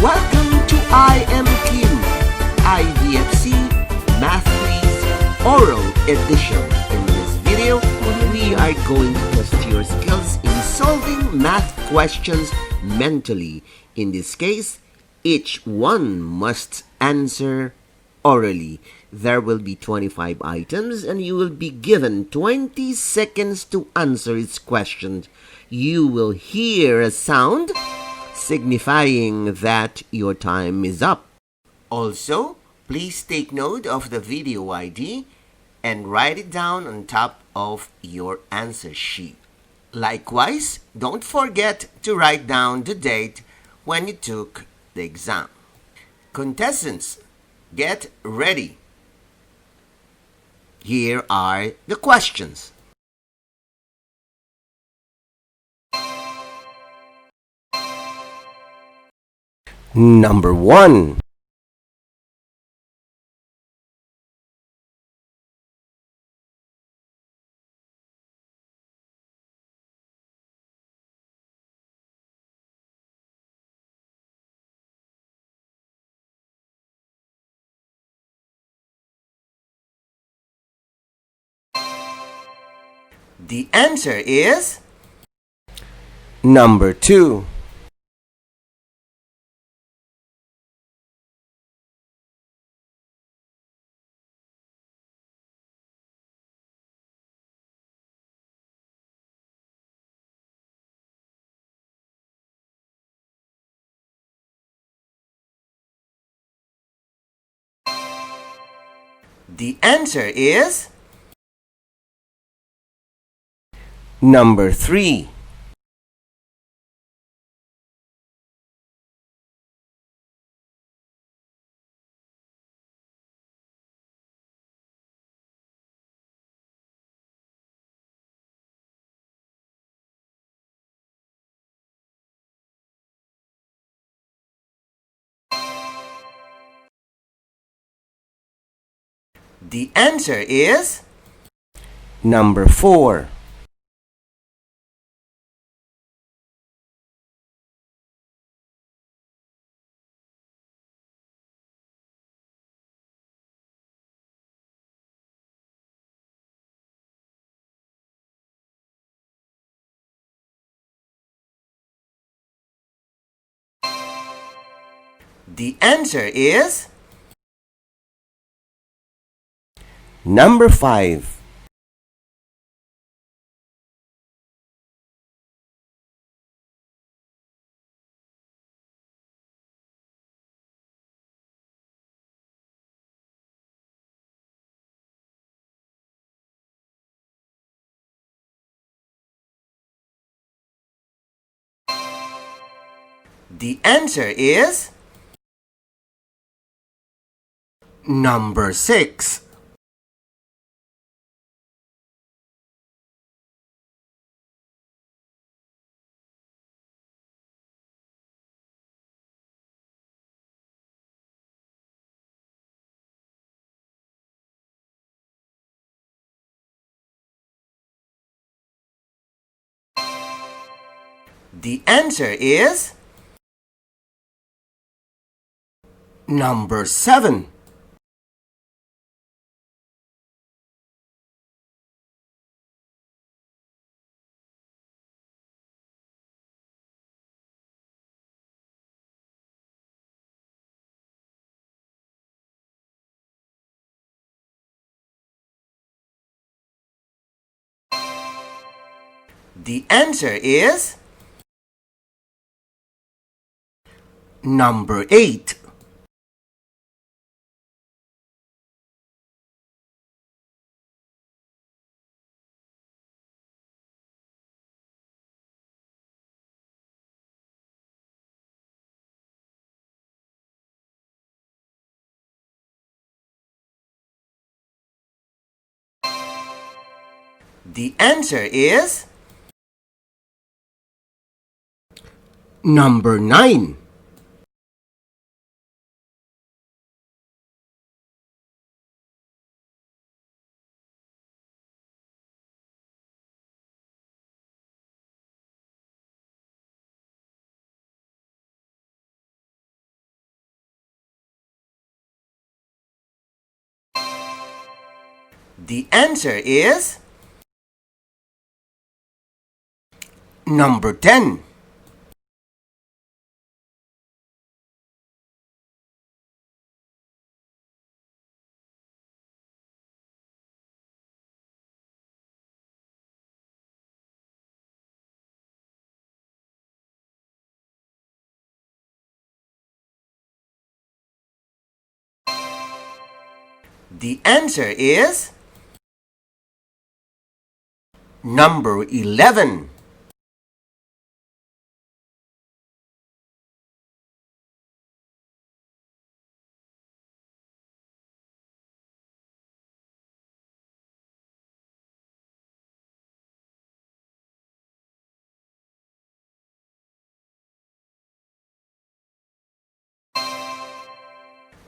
Welcome to IMQ, IDFC Math Quiz Oral Edition. In this video, we are going to test your skills in solving math questions mentally. In this case, each one must answer orally. There will be 25 items and you will be given 20 seconds to answer its questions. You will hear a sound signifying that your time is up. Also, please take note of the video ID and write it down on top of your answer sheet. Likewise, don't forget to write down the date when you took the exam. Contestants, get ready. Here are the questions. Number 1. The answer is number 2. The answer is number 3. The answer is number 4. The answer is number 5. The answer is number 6. The answer is number 7. The answer is number 8. The answer is number 9. The answer is number 10. The answer is number 11.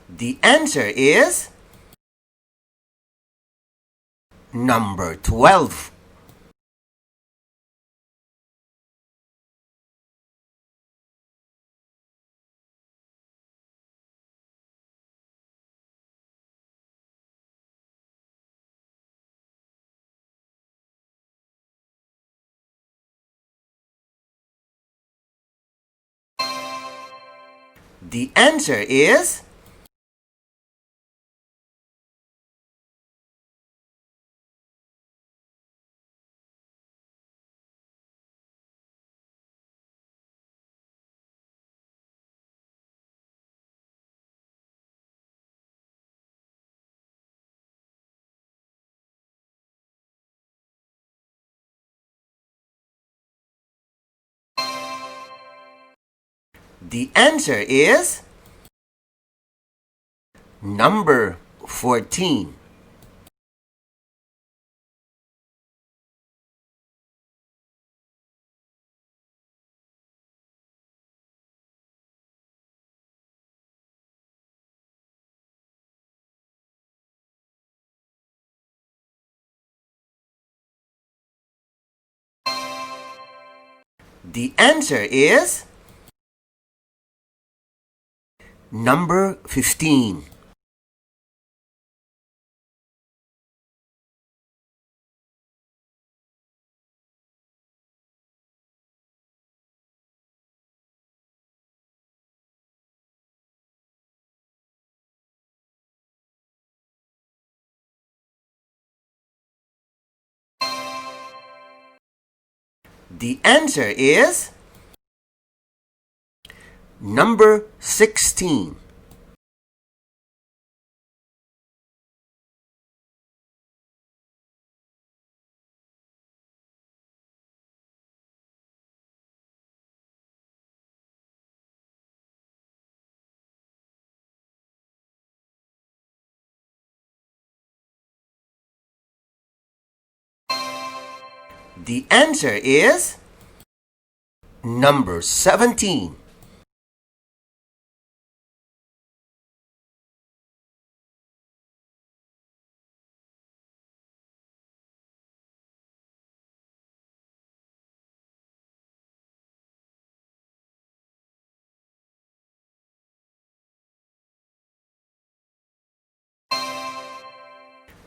The answer is number 12. The answer is the answer is number 14. The answer is number 15. The answer is number 16. The answer is number 17.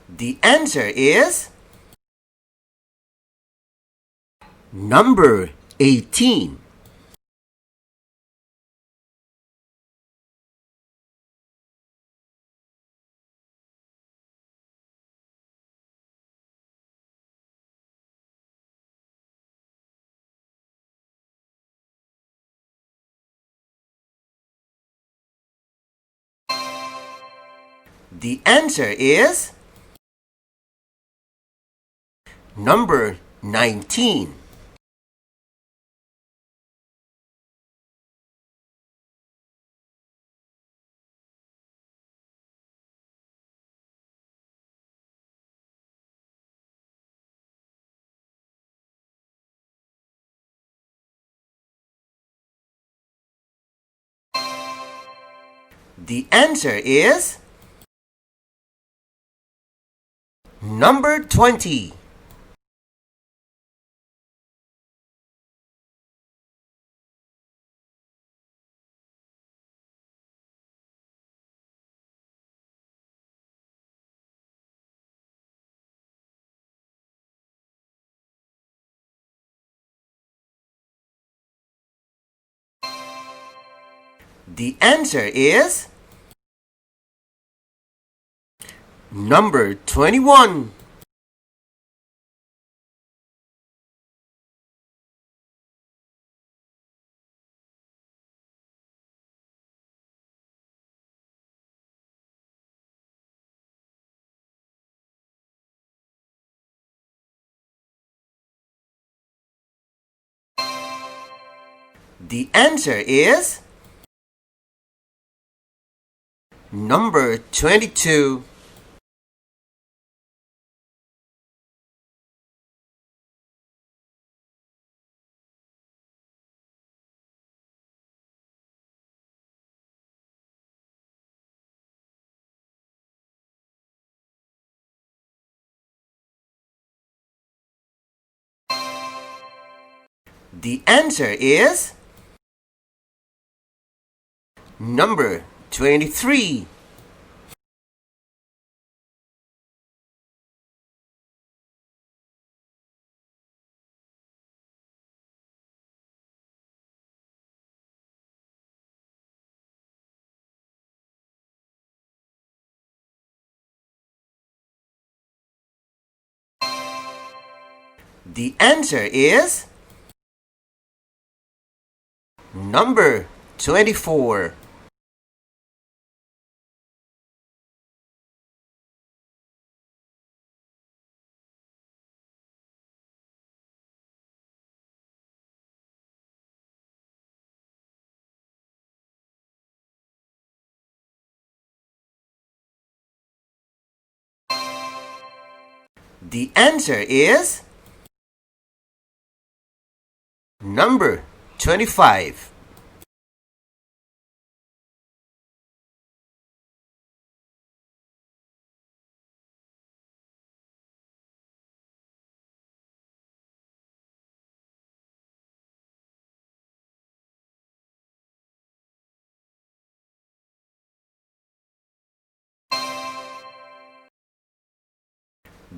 The answer is number 18. The answer is number 19. The answer is number 20. The answer is number 21. The answer is number 22. The answer is number 23. The answer is number 24. The answer is number 25.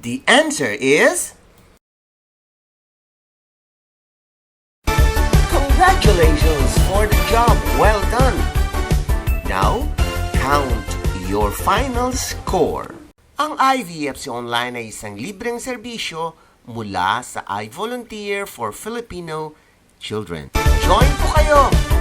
The answer is congratulations for the job well done. Now, count your final score. Ang IVFC Online ay isang libreng serbisyo mula sa I Volunteer for Filipino Children. Join po kayo!